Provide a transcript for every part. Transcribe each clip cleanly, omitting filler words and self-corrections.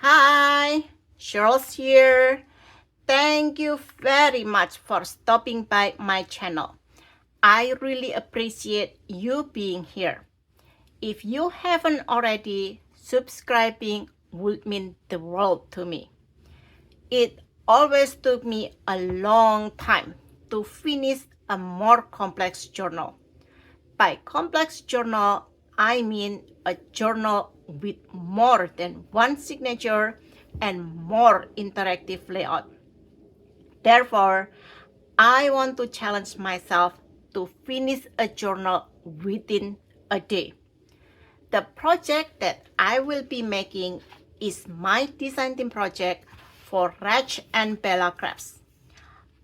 Hi, Sherls here. Thank you very much for stopping by my channel. I really appreciate you being here. If you haven't already, subscribing would mean the world to me. It always took me a long time to finish a more complex journal. By complex journal, I mean a journal with more than one signature and more interactive layout. Therefore, I want to challenge myself to finish a journal within a day. The project that I will be making is my design team project for Rach and Bella crafts.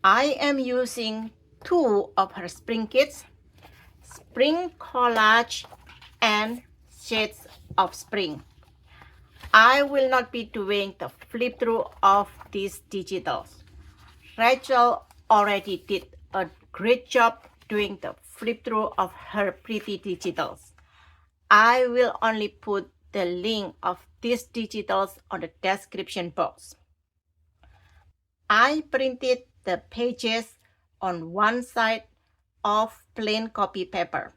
I am using two of her spring kits, Spring Collage and Shades of Spring. I will not be doing the flip through of these digitals. Rachel already did a great job doing the flip through of her pretty digitals. I will only put the link of these digitals on the description box. I printed the pages on one side of plain copy paper.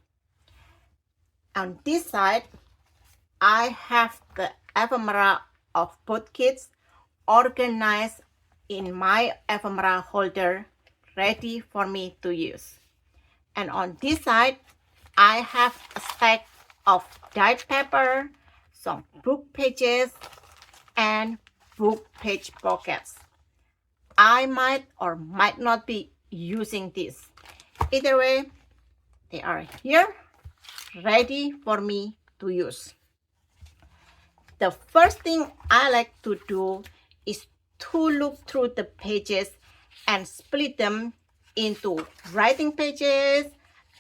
On this side, I have the ephemera of both kits organized in my ephemera holder ready for me to use. And on this side, I have a stack of dyed paper, some book pages, and book page pockets. I might or might not be using these. Either way, they are here, ready for me to use. The first thing I like to do is to look through the pages and split them into writing pages,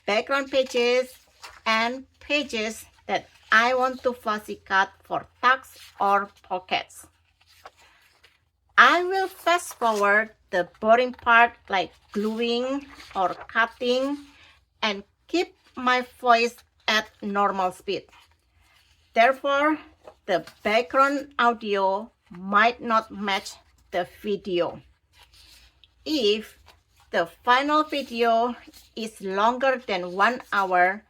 background pages, and pages that I want to fussy cut for tags or pockets. I will fast forward the boring part like gluing or cutting and keep my voice at normal speed. Therefore, the background audio might not match the video. If the final video is longer than 1 hour,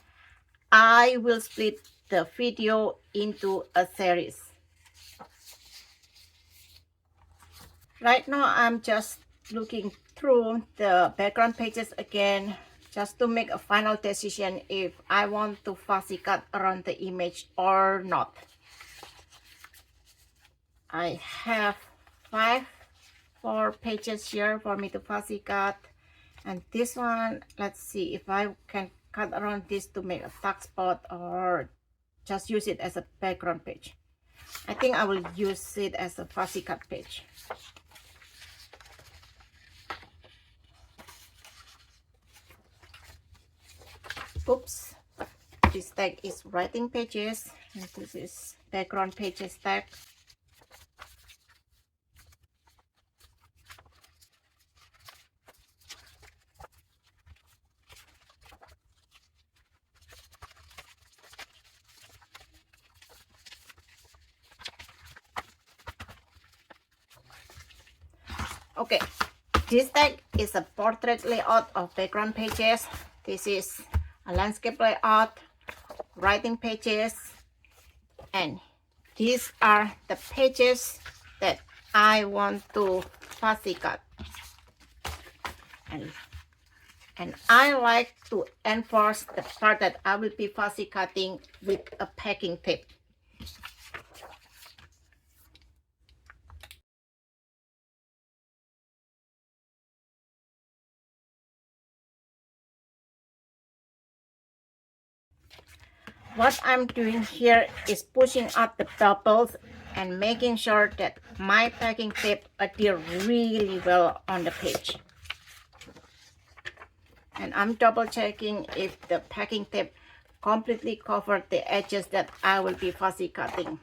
I will split the video into a series. Right now, I'm just looking through the background pages again just to make a final decision if I want to fussy cut around the image or not. I have 4 pages here for me to fussy cut, and this one, let's see if I can cut around this to make a tuck spot or just use it as a background page. I think I will use it as a fussy cut page. Oops, this tag is writing pages and this is background pages tag. Okay, this tag is a portrait layout of background pages. This is a landscape layout, writing pages, and these are the pages that I want to fussy cut. And I like to enforce the part that I will be fussy cutting with a packing tape. What I'm doing here is pushing out the bubbles and making sure that my packing tape adhere really well on the page. And I'm double checking if the packing tape completely covered the edges that I will be fussy cutting.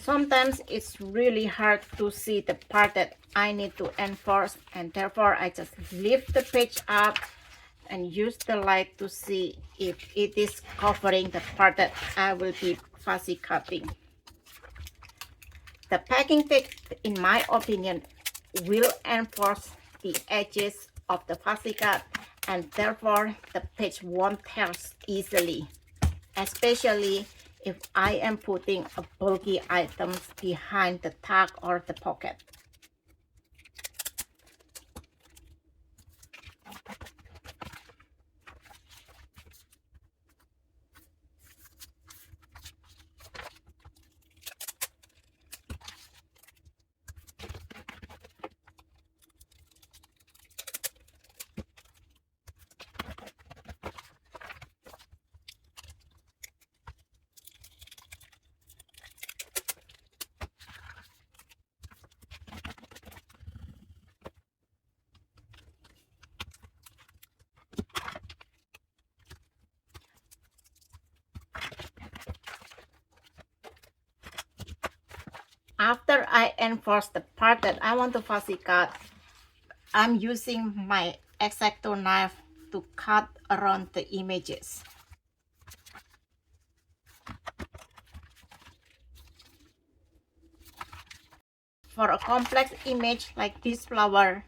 Sometimes it's really hard to see the part that I need to enforce, and therefore I just lift the page up and use the light to see if it is covering the part that I will be fussy cutting. The packing tape, in my opinion, will enforce the edges of the fussy cut, and therefore the page won't tear easily, especially if I am putting a bulky items behind the tag or the pocket. After I enforce the part that I want to fussy cut, I'm using my X-Acto knife to cut around the images. For a complex image like this flower,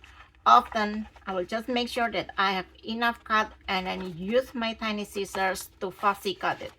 often I will just make sure that I have enough cut and then use my tiny scissors to fussy cut it.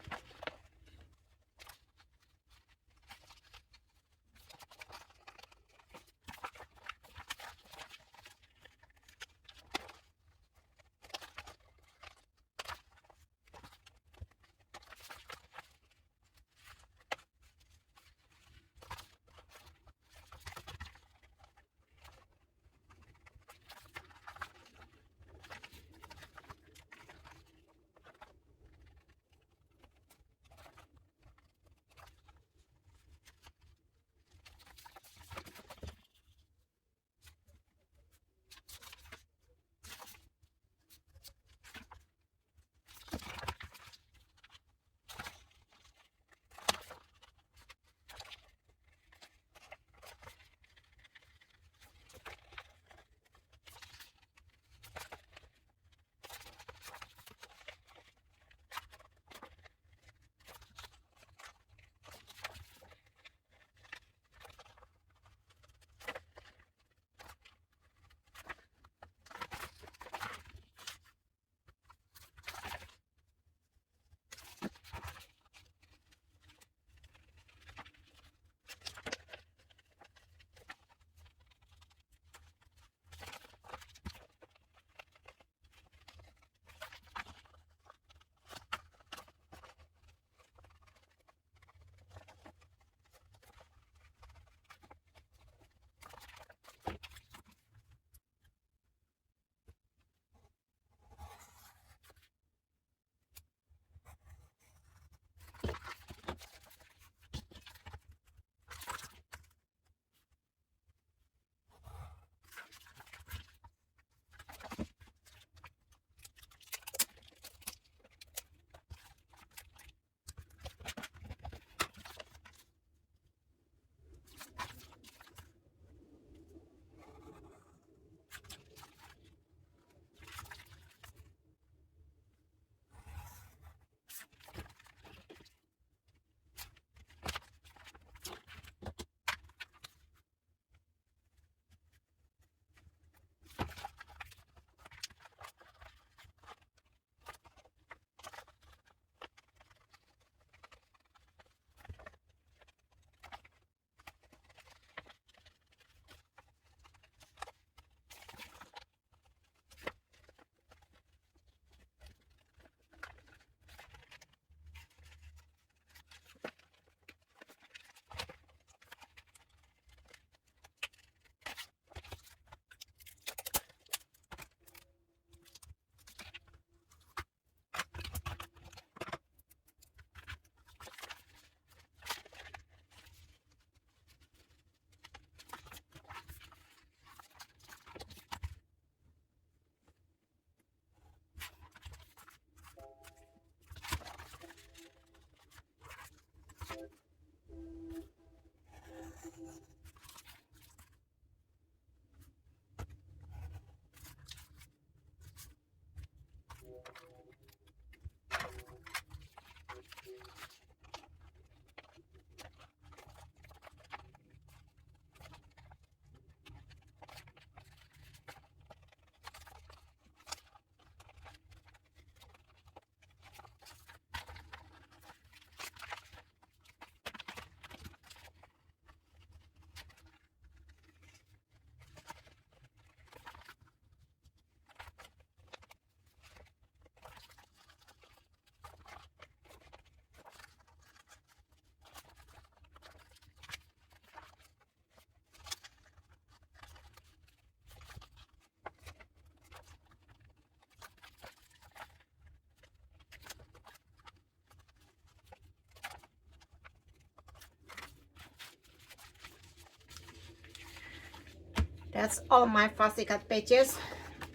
That's all my fussy cut pages,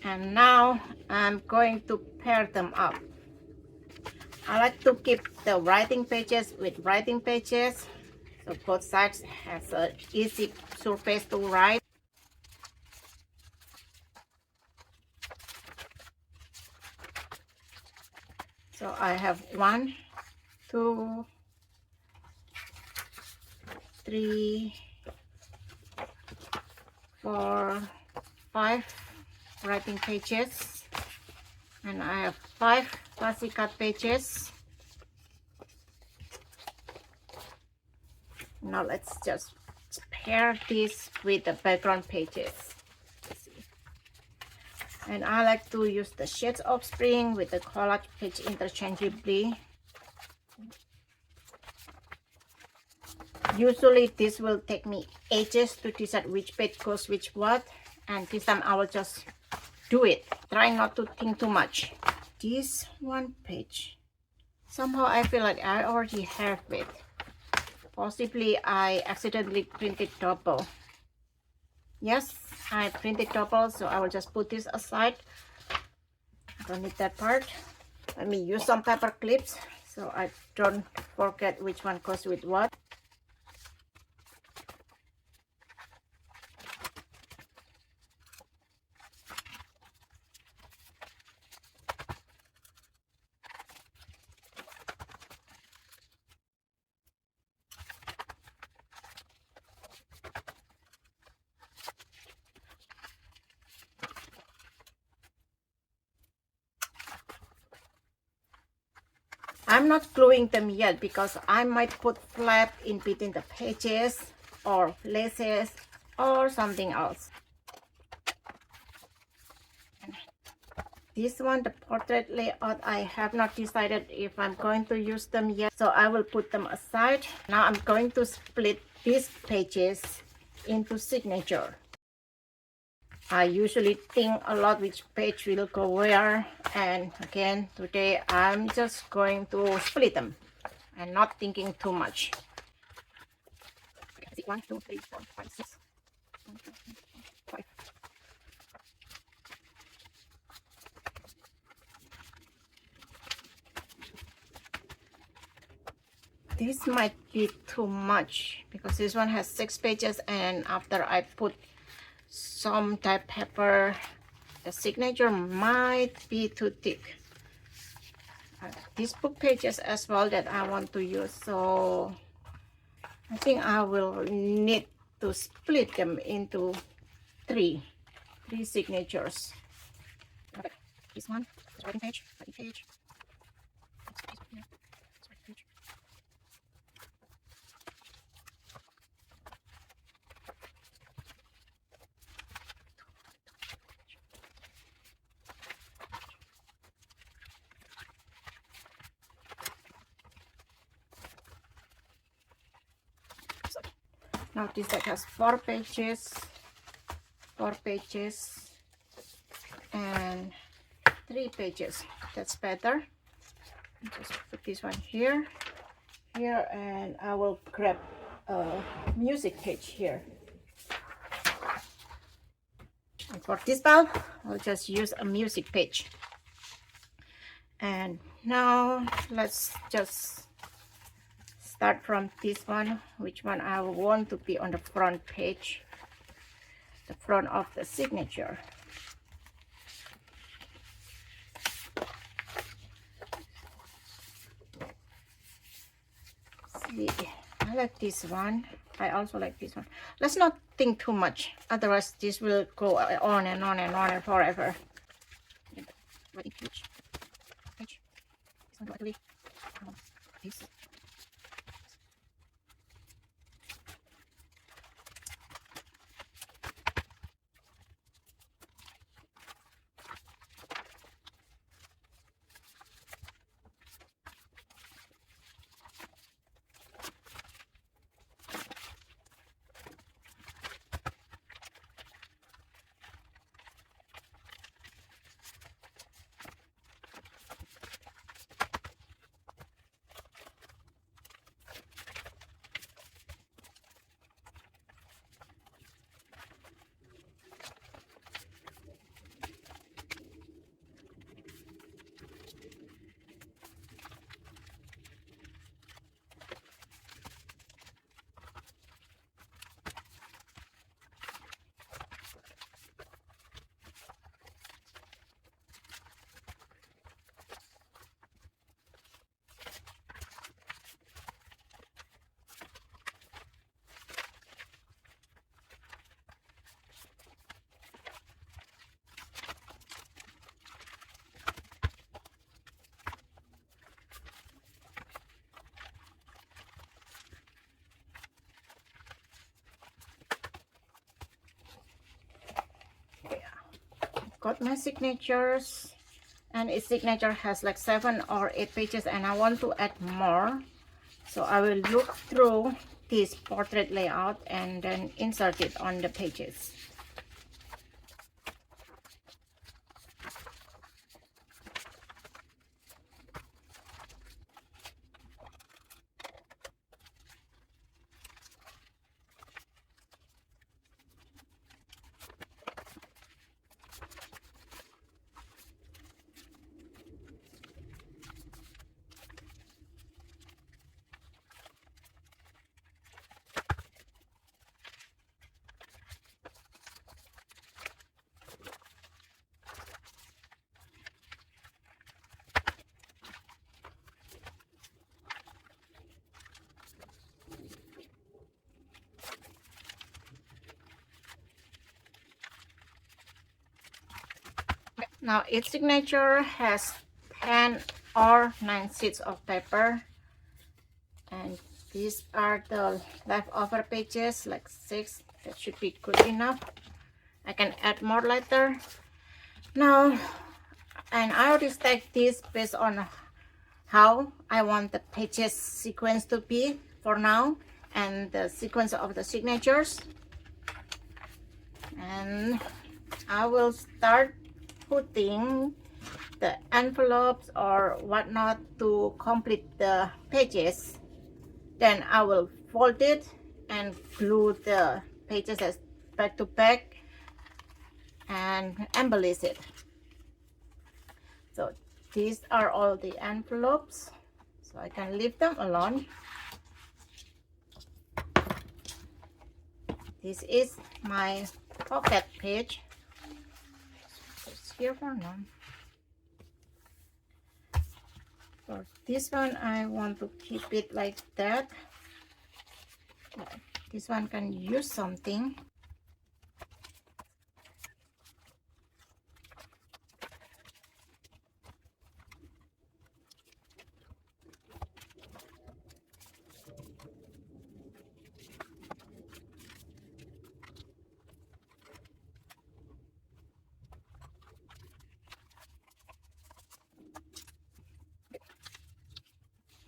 and now I'm going to pair them up. I like to keep the writing pages with writing pages, so both sides has an easy surface to write. So I have 1, 2, 3, 4, 5 writing pages, and I have 5 fussy cut pages. Now let's just pair this with the background pages. And I like to use the Shades of Spring with the collage page interchangeably. Usually this will take me ages to decide which page goes which what, and this time I will just do it, trying not to think too much. This one page, somehow I feel like I already have it. Possibly I accidentally printed double. Yes, I printed double, so I will just put this aside. I don't need that part. Let me use some paper clips so I don't forget which one goes with what. I'm not gluing them yet because I might put flap in between the pages or laces or something else. This one, the portrait layout, I have not decided if I'm going to use them yet, so I will put them aside. Now I'm going to split these pages into signature. I usually think a lot which page will go where, and again today I'm just going to split them and not thinking too much. 1, 2, 3, 4, 5, 6, 1, 2, 3, 4, 5. This might be too much because this one has 6 pages, and after I put some type paper, the signature might be too thick. These book pages as well that I want to use, so I think I will need to split them into three signatures. Okay, this one is writing page, writing page. Now this deck has 4 pages, and 3 pages. That's better. Just put this one here, and I will grab a music page here. And for this pile, I'll just use a music page. And now let's just start from this one, which one I want to be on the front page, the front of the signature. See, I like this one. I also like this one. Let's not think too much, otherwise this will go on and on and on and forever. Writing page. This one actually. This. got my signatures, and its signature has like 7 or 8 pages, and I want to add more. So I will look through this portrait layout and then insert it on the pages. Now its signature has 10 or 9 sheets of paper, and these are the leftover pages, like 6. That should be good enough. I can add more later. Now, and I already stacked this based on how I want the pages sequence to be for now, and the sequence of the signatures. And I will start putting the envelopes or whatnot to complete the pages. Then I will fold it and glue the pages as back to back and embellish it. So these are all the envelopes, so I can leave them alone. This is my pocket page. It's here for now. For this one, I want to keep it like that. This one can use something.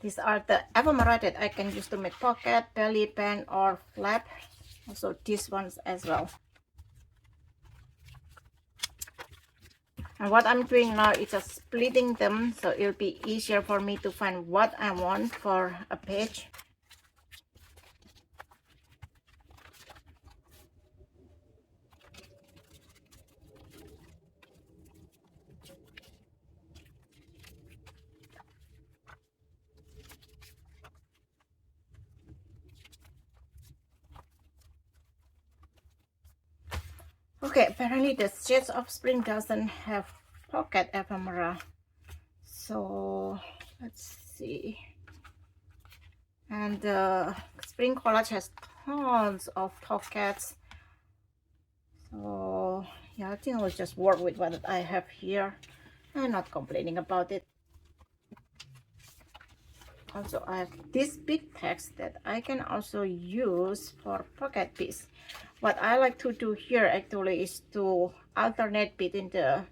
These are the ephemera that I can use to make pocket, belly band, or flap. Also these ones as well. And what I'm doing now is just splitting them, so it'll be easier for me to find what I want for a page. Okay, apparently the Shades of Spring doesn't have pocket ephemera. So let's see. And the Spring Collage has tons of pockets. So yeah, I think I'll just work with what I have here. I'm not complaining about it. Also, I have this big text that I can also use for pocket piece. What I like to do here actually is to alternate between the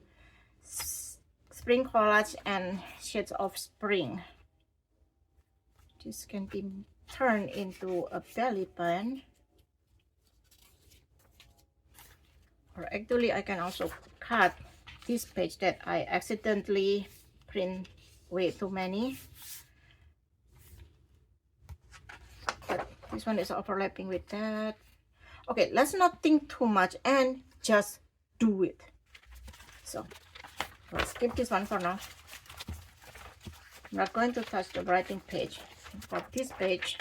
Spring Collage and Shades of Spring. This can be turned into a belly band. Or actually I can also cut this page that I accidentally print way too many. But this one is overlapping with that. Okay, let's not think too much and just do it. So let's skip this one for now. I'm not going to touch the writing page. For this page,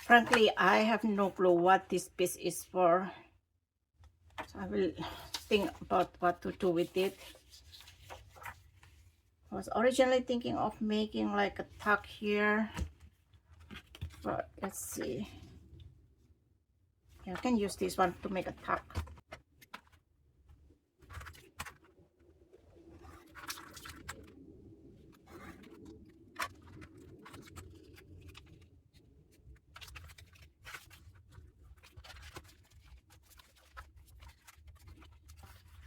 Frankly, I have no clue what this piece is for. So I will think about what to do with it. I was originally thinking of making like a tuck here, but let's see. Yeah, I can use this one to make a tuck.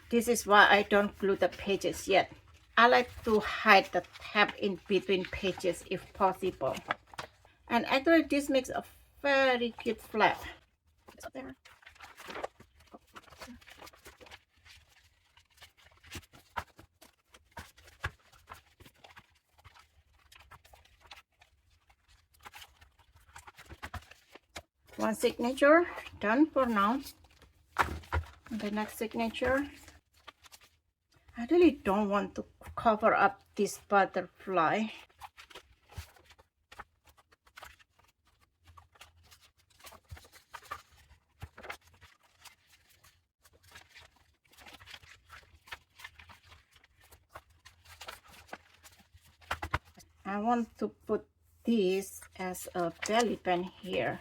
This is why I don't glue the pages yet. I like to hide the tab in between pages if possible. And actually this makes a very cute flap. So there. One signature done for now. The next signature. I really don't want to cover up this butterfly. I want to put this as a belly band here.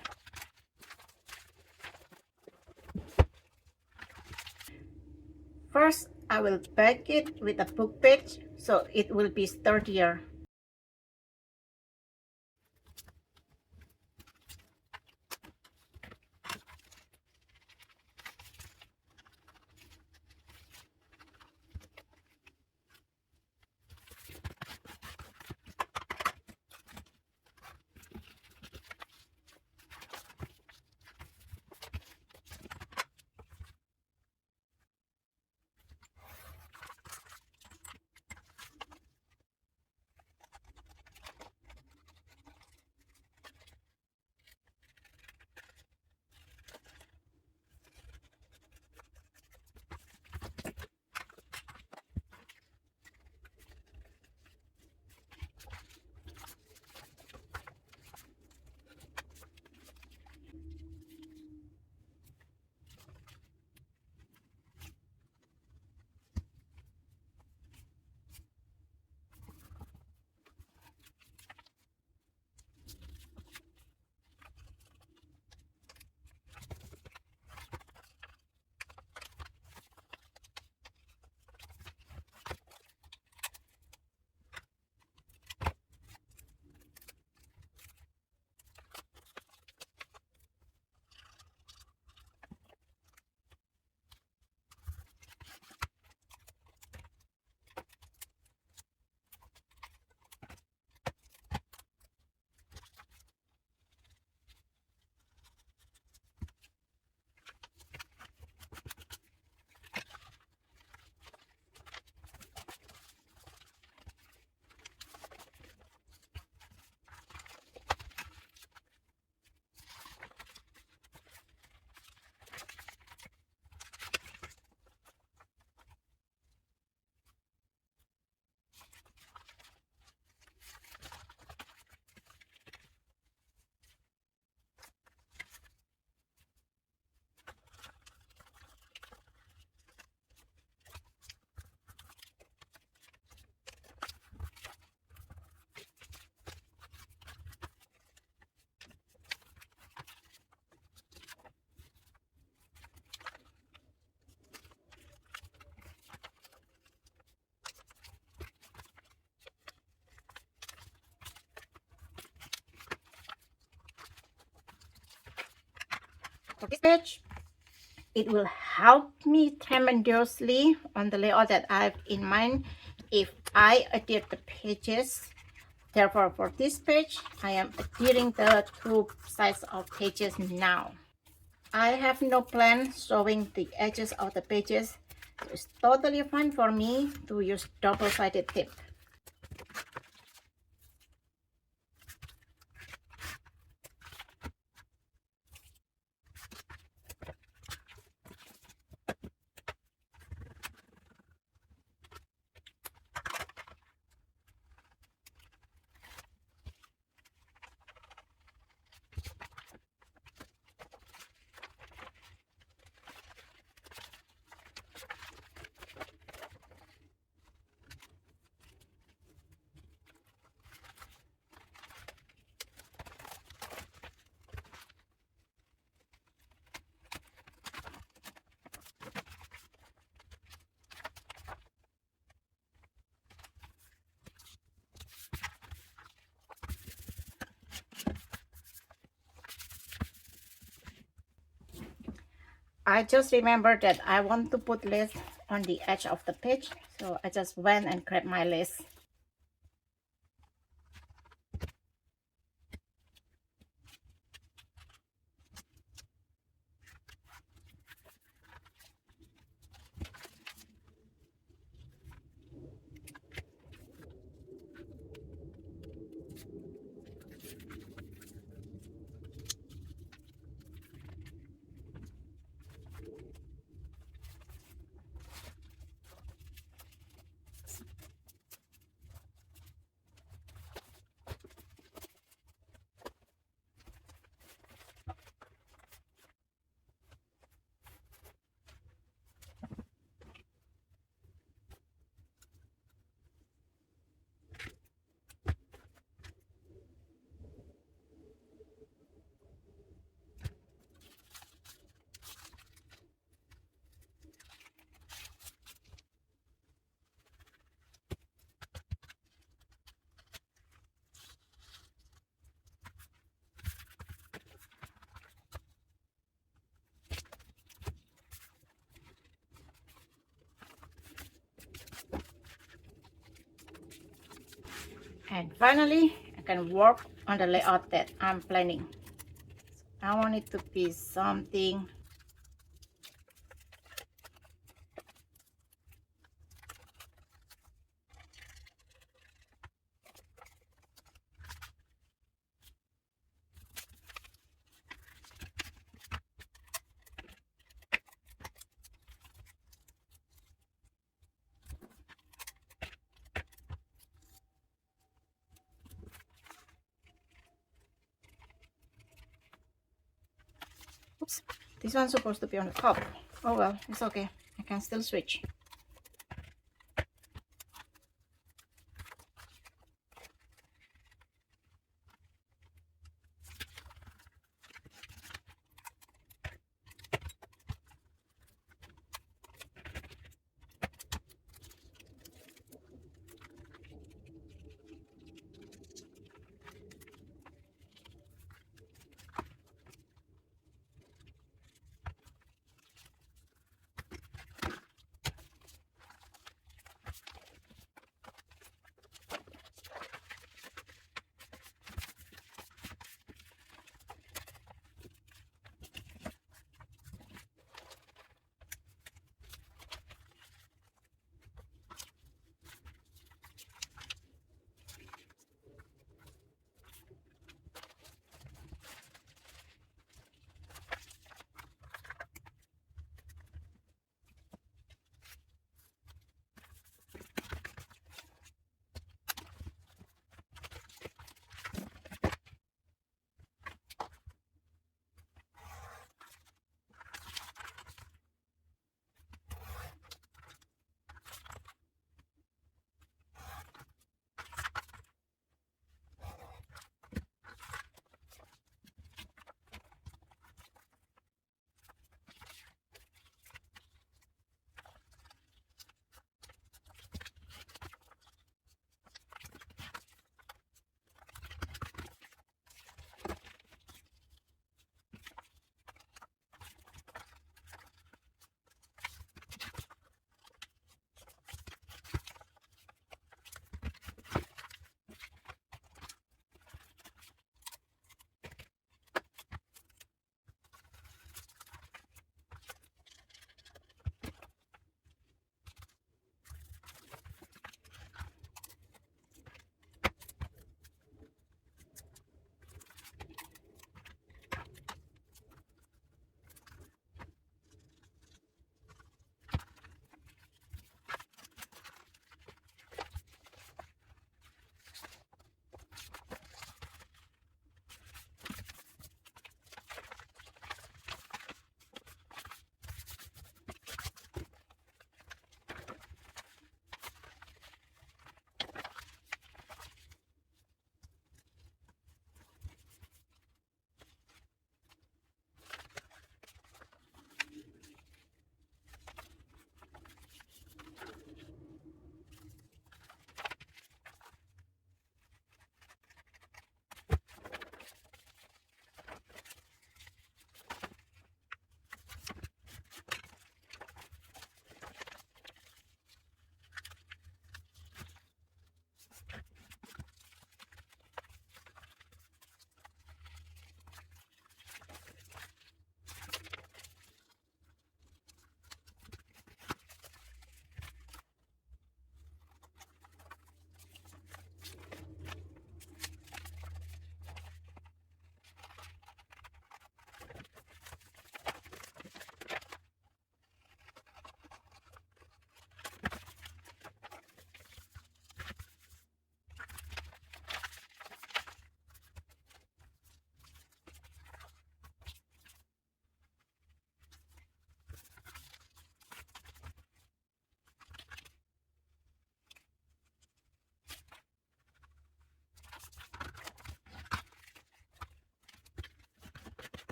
First, I will back it with a book page so it will be sturdier. For this page, it will help me tremendously on the layout that I have in mind if I edit the pages. Therefore, for this page, I am adhering the two sides of pages now. I have no plan showing the edges of the pages. So it's totally fine for me to use double-sided tape. I just remembered that I want to put lace on the edge of the page, so I just went and grabbed my lace. And finally, I can work on the layout that I'm planning. I want it to be something oops, this one's supposed to be on the top. Oh well, it's okay. I can still switch.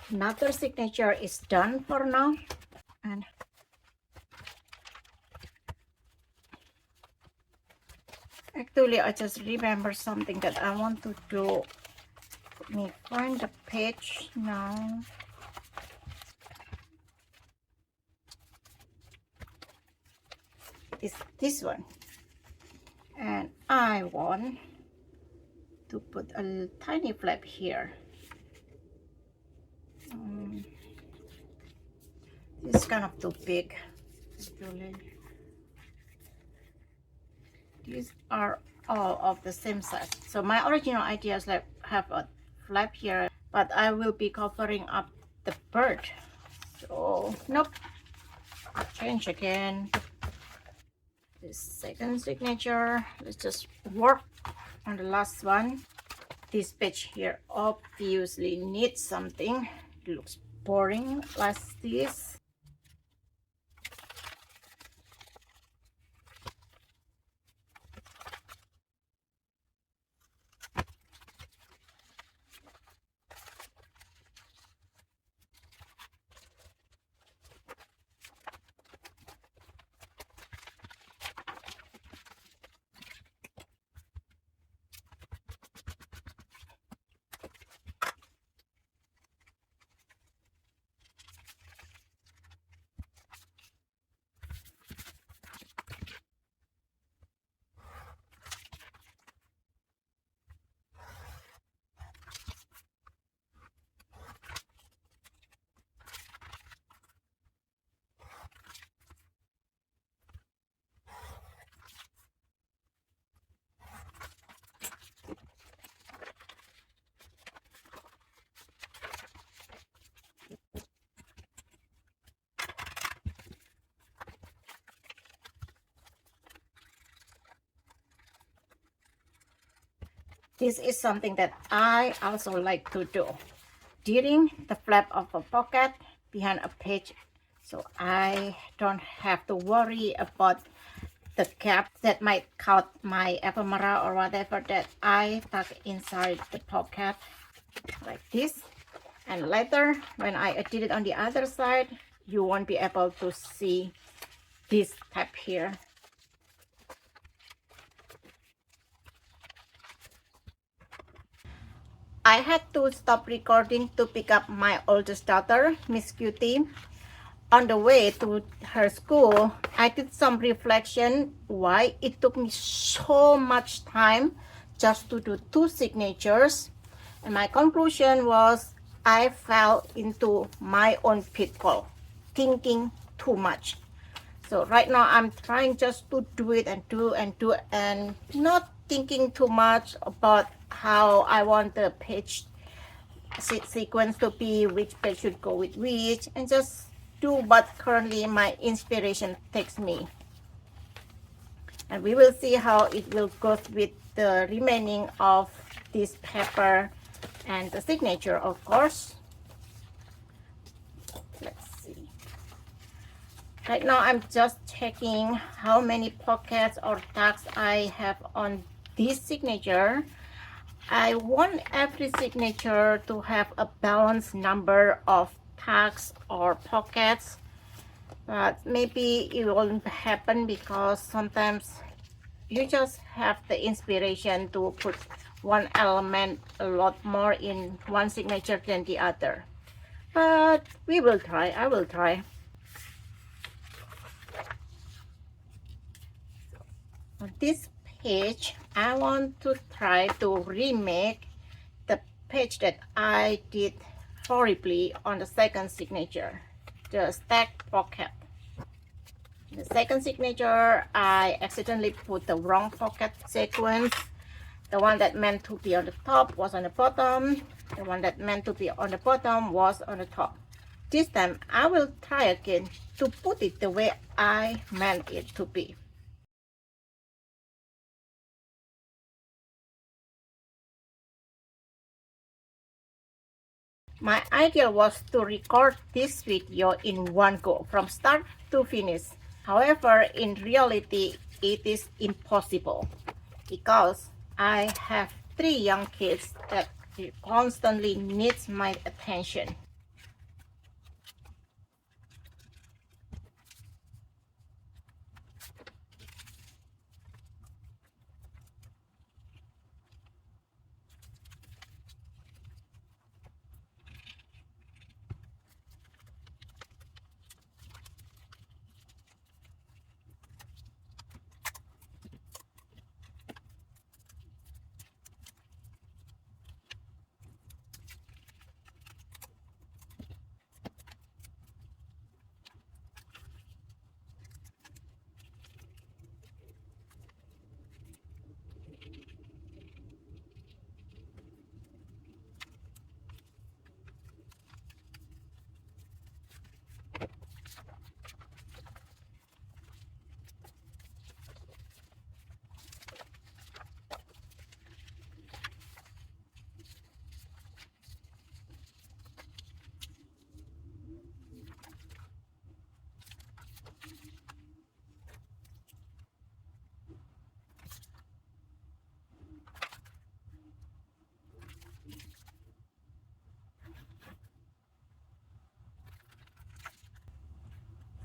Another signature is done for now. And actually, I just remember something that I want to do. Let me find the page now. Is this one. And I want to put a tiny flap here. This is kind of too big, actually. These are all of the same size. So my original idea is like have a flap here, but I will be covering up the bird. So nope, change again. The second signature, let's just work on the last one. This page here obviously needs something. It looks boring like this. This is something that I also like to do. During the flap of a pocket behind a page, so I don't have to worry about the gap that might cut my ephemera or whatever that I tuck inside the pocket like this. And later, when I edit it on the other side, you won't be able to see this tab here. I had to stop recording to pick up my oldest daughter, Miss Cutie. On the way to her school, I did some reflection why it took me so much time just to do 2 signatures. And my conclusion was I fell into my own pitfall, thinking too much. So right now I'm trying just to do it and do and not thinking too much about how I want the page sequence to be, which page should go with which, and just do what currently my inspiration takes me. And we will see how it will go with the remaining of this paper and the signature, of course. Let's see. Right now I'm just checking how many pockets or tags I have on this signature. I want every signature to have a balanced number of tags or pockets, but maybe it won't happen because sometimes you just have the inspiration to put one element a lot more in one signature than the other. But we will try. I will try. On this page, I want to try to remake the page that I did horribly on the second signature, the stack pocket. The second signature, I accidentally put the wrong pocket sequence. The one that meant to be on the top was on the bottom. The one that meant to be on the bottom was on the top. This time, I will try again to put it the way I meant it to be. My idea was to record this video in one go from start to finish. However, in reality, it is impossible because I have 3 young kids that constantly needs my attention.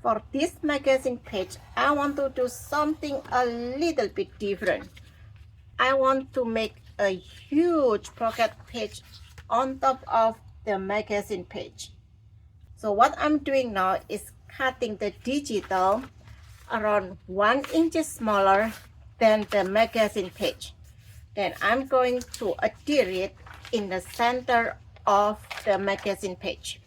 For this magazine page, I want to do something a little bit different. I want to make a huge pocket page on top of the magazine page. So what I'm doing now is cutting the digital around 1 inch smaller than the magazine page. Then I'm going to adhere it in the center of the magazine page.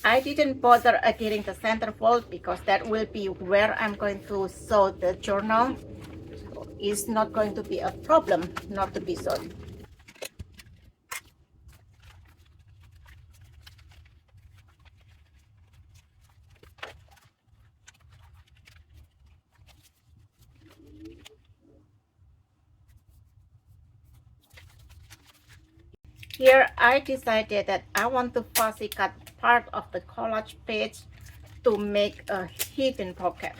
I didn't bother adhering the center fold because that will be where I'm going to sew the journal. So it's not going to be a problem not to be sewed. Here I decided that I want to fussy cut part of the collage page to make a hidden pocket.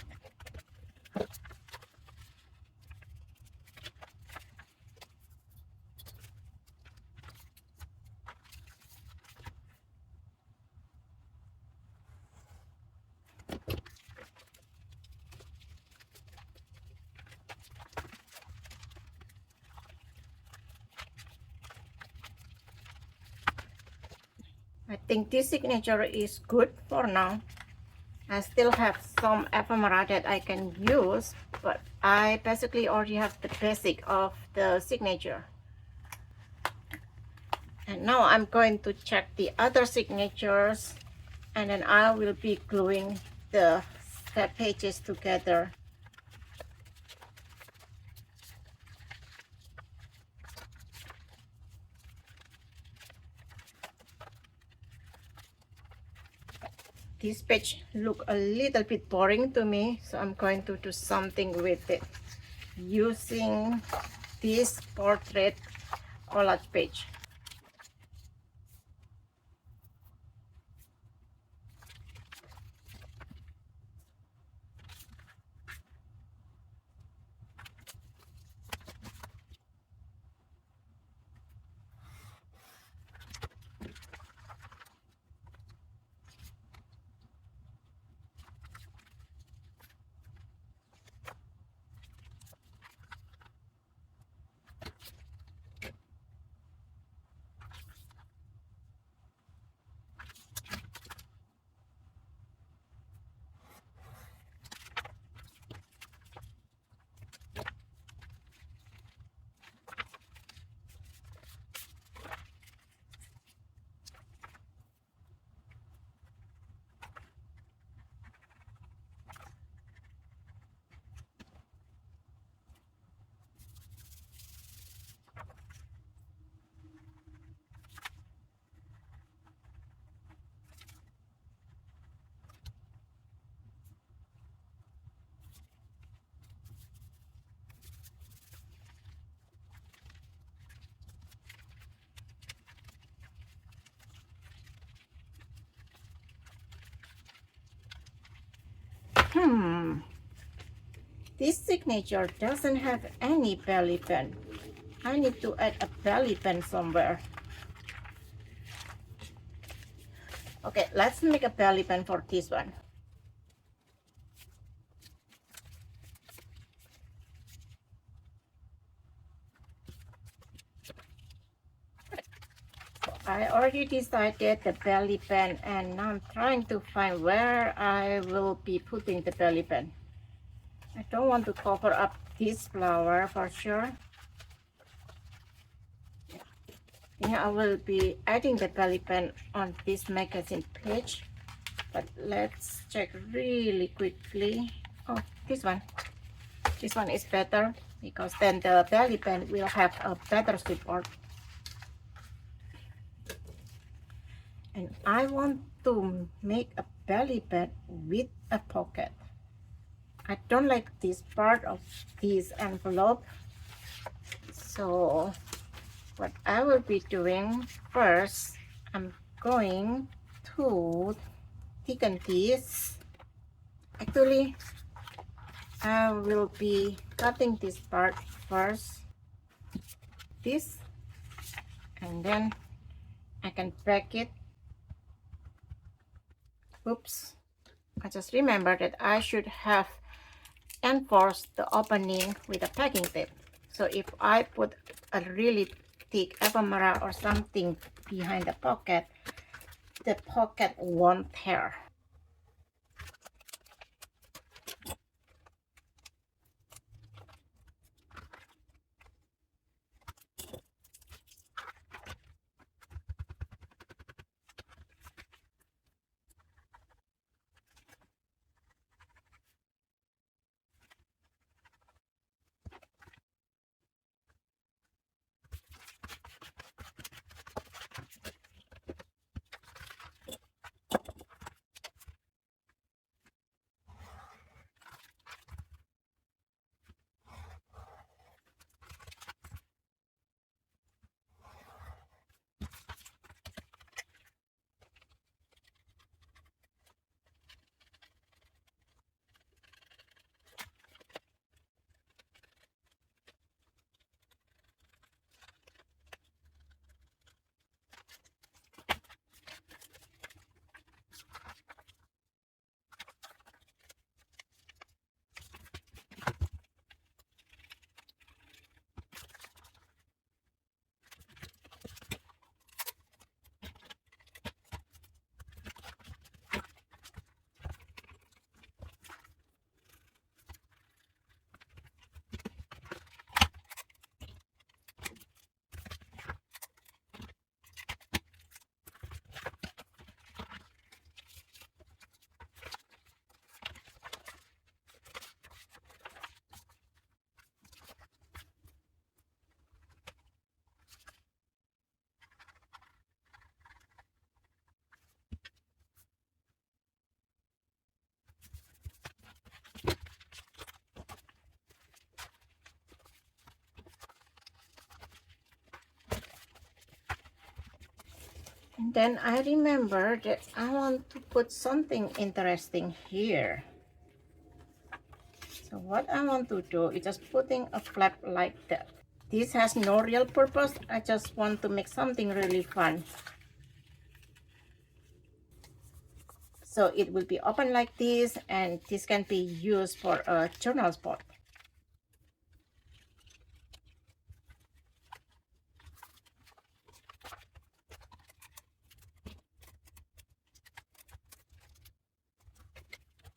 I think this signature is good for now. I still have some ephemera that I can use, but I basically already have the basic of the signature. And now I'm going to check the other signatures, and then I will be gluing the pages together. This page look a little bit boring to me, so I'm going to do something with it using this portrait collage page. This signature doesn't have any belly band. I need to add a belly band somewhere. Okay, let's make a belly band for this one. I already decided the belly band, and now I'm trying to find where I will be putting the belly band. I don't want to cover up this flower for sure. Yeah, I will be adding the belly band on this magazine page, but let's check really quickly. Oh, this one is better because then the belly band will have a better support. And I want to make a belly band with a pocket. I don't like this part of this envelope, so what I will be doing first, I'm going to thicken this. Actually, I will be cutting this part first, this, and then I can pack it. Oops, I just remembered that I should have enforced the opening with a packing tape. So if I put a really thick ephemera or something behind the pocket won't tear. And then I remember that I want to put something interesting here. So what I want to do is just putting a flap like that. This has no real purpose. I just want to make something really fun. So it will be open like this, and this can be used for a journal spot.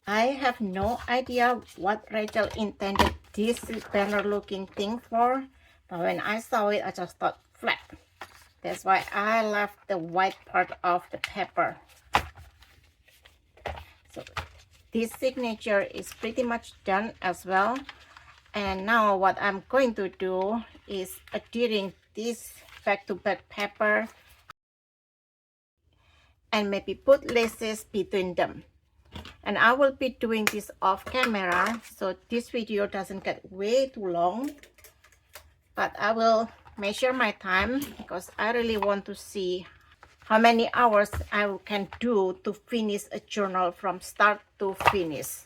I have no idea what Rachel intended this banner looking thing for, but when I saw it, I just thought flat. That's why I left the white part of the paper. So this signature is pretty much done as well. And now what I'm going to do is adhering this back-to-back paper and maybe put laces between them. And I will be doing this off camera, so this video doesn't get way too long, but I will measure my time because I really want to see how many hours I can do to finish a journal from start to finish.